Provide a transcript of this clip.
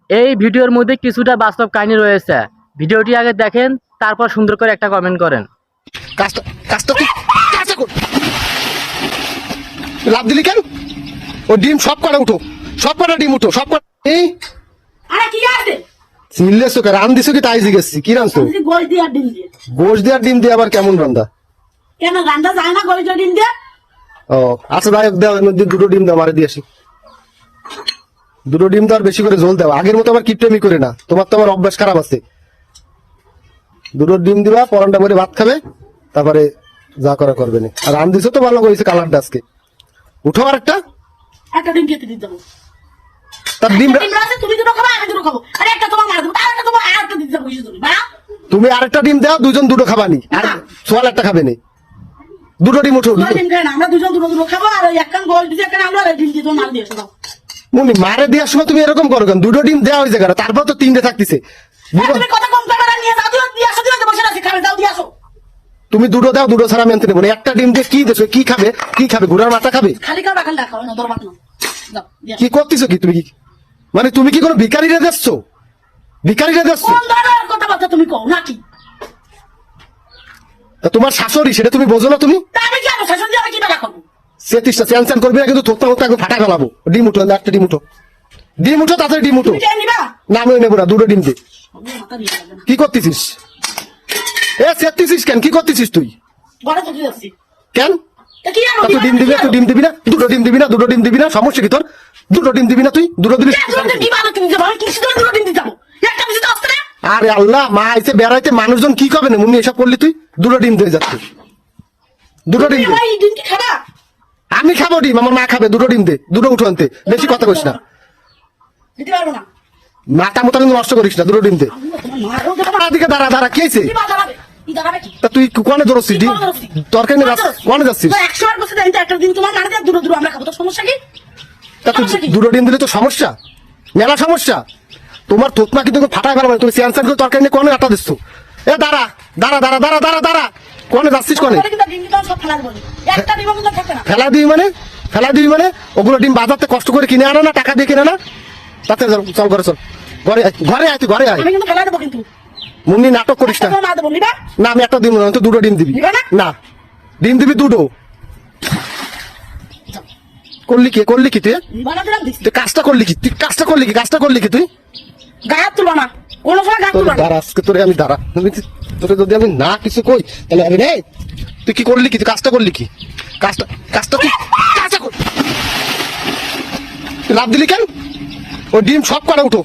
এই ভিডিওর মধ্যে কিছুটা বাস্তব কাহিনী রয়েছে। ভিডিওটি আগে দেখেন, তারপর সুন্দর করে একটা কমেন্ট করেন। কাজটা কাজটা তুই কাজটা কর। লাভ দিলি কেন? ও ডিম সব কটা উঠো, সব কটা ডিম উঠো, সব কটা। এই আরে কি আছে? সিলেছো কে রান দিছো কি তাই জিজ্ঞেস কি রানছো? আমি গোশ দিয়ে আর ডিম দিয়ে। গোশ দিয়ে আর ডিম দিয়ে আবার কেমন রান্দা? কেন রান্না যায় না গোশ দিয়ে ডিম দিয়ে? ও আচ্ছা ভাই দাও, এর মধ্যে দুটো ডিম দাও, মারে দিয়ে আসি। দুটো ডিম তো আর বেশি করে ঝোল দাও, আগের মতো আবার কিপটেমি করে না, তোমার তো আমার অভ্যাস খারাপ আছে। দুটো ডিম দিবা, পরানটা করে ভাত খাবে, তারপরে যা করা করবে না। আর রান দিছো তো ভালো করেছে কালারটা আজকে। উঠো আর একটা ডিম খেতে দিতে হবে। তার ডিম ডিম আছে, তুমি দুটো খাবে আমি দুটো খাবো। আরে একটা তোমার মার দেবো, আর একটা তোমার আর একটা দিতে যাবো তুমি বা তুমি আরেকটা ডিম দাও, দুজন দুটো খাবানি, আর সোয়াল একটা খাবে না। দুটো ডিম উঠো। তোমার ডিম খাই না, আমরা দুজন দুটো দুটো খাবো। আর ওই একখান গোশ দিয়ে একখান আমরা আর ডিম দিয়ে তোমার মার দিয়ে এসো দাও। মুনি মারে দেওয়ার সময় তুমি এরকম করো কেন? দুটো ডিম দেওয়া হয়েছে কেন? তারপর তো তিনটে থাকতেছে। তুমি কথা কম করবে না, নিয়ে যাও দিয়ে আসো, দিয়ে বসে আছি খাবে, যাও দিয়ে আসো। তুমি দুটো দাও, দুটো ছাড়া আমি আনতে নেবো না। একটা ডিম দিয়ে কি দেছো? কি খাবে? কি খাবে? ঘোড়ার মাথা খাবে? খালি খাও খালি খাও না, দরবার না। যাও দিয়ে আসো। কি করতেছো কি তুমি? মানে তুমি কি কোনো ভিখারিরে দিচ্ছ? ভিখারিরে দিচ্ছ? কোন ধরনের কথাবার্তা তুমি কও নাকি? তা তোমার শাশুড়ি, সেটা তুমি বোঝো না? তুমি তা আমি কি আনো শাসন দিয়ে আমি কি টাকা করবো? সেতিশটা চ্যান করবি না, কিন্তু থোকটা থোকটা একদম ফাটাই ফেলাবো। ডিম উঠো, একটা ডিম উঠো, ডিম উঠো, তাড়াতাড়ি ডিম উঠো। তুমি চেয়ে নিবা? না আমি নেবো না, দুটো ডিম দে। আমার মাথা দিয়ে যাবে না। কি করতেছিস? সেতিছিস কেন? কি করতেছিস তুই? ঘরে তো দিয়ে আসছি। কেন? তা কি আনো? তুই ডিম দিবি না? তুই ডিম দিবি না? দুটো ডিম দিবি না? দুটো ডিম দিবি না? সমস্যা কি তোর? দুটো ডিম দিবি না? তুই দুটো দিবি? কি ভালো তুমি যাবো, আমি কিছু দুটো ডিম দিতে যাবো। একটা বেশি তো আসতে না। আরে আল্লাহ, মা আইছে বেড়াইতে, মানুষজন কি করবে না? মুন্নি এসব করলি তুই? দুটো ডিম দিয়ে যাচ্ছে, দুটো ডিম দে। ভাই ডিম কি খাবা? আমি খাবো ডিম, আমার মা খাবে। দুটো ডিম দে, দুটো উঠো আনতে, বেশি কথা কইস না। দিতে পারবো না। মাথা মতো কিন্তু নষ্ট করিস না, দুটো ডিম দে। আমি তোমার মারও দেবো না। দিকে দাঁড়া দাঁড়া, কি হয়েছে? কি বা দাঁড়াবে? কি দাঁড়াবে কি? তা তুই কোনে দৌড়ছিস? ডিম তরকারি নিয়ে কোনে যাচ্ছিস? 100 বছর দেন একটা দিন তোমার মার দিয়ে দুটো দুটো আমরা খাবো, তো সমস্যা কি? তা তুই সমস্যা কি? দুটো ডিম দিলে তো সমস্যা, মেলা সমস্যা। তোমার থোতমা কিন্তু ফাটাই ফেলা, তুমি স্যান করে তরকারি নিয়ে কোনে আটা দিচ্ছ? এ দাঁড়া দাঁড়া দাঁড়া দাঁড়া দাঁড়া দাঁড়া, কোনে যাচ্ছিস? কোনে পরে কিন্তু ডিম দিতে সব ফেলা দেবো। একটা ডিমও কিন্তু থাকবে না। ফেলা দিবি মানে? ফেলা দিবি মানে? ওগুলো ডিম বাজারতে কষ্ট করে কিনে আনো না, টাকা দিয়ে কিনে না। তাতে চল ঘরে, চল ঘরে আয়, ঘরে আয়, তুই ঘরে আয়। আমি কিন্তু ফেলা দেবো কিন্তু। মুন্নি নাটক করিস না। তোমার মা দেবো নিবা? না আমি একটা ডিম না, তুই দুটো ডিম দিবি। দিবা না? না, ডিম দিবি দুটো। করলি কি? করলি কি তুই? নিবা না দিলাম দিছি। তুই কাজটা করলি কি? তুই কাজটা করলি কি? কাজটা করলি কি তুই? গায়ে তুলবা না, কোনো সময় গায়ে তোর তুলবা না। দাঁড়া, আজকে তোরে আমি দাঁড়া, তোরে যদি আমি না কিছু কই তাহলে আমি রে। তুই কি করলি কি? তুই কাজটা করলি কি? কাজটা কাজটা কি? কাজটা কর। তুই লাভ দিলি কেন? ও ডিম সব কটা উঠো।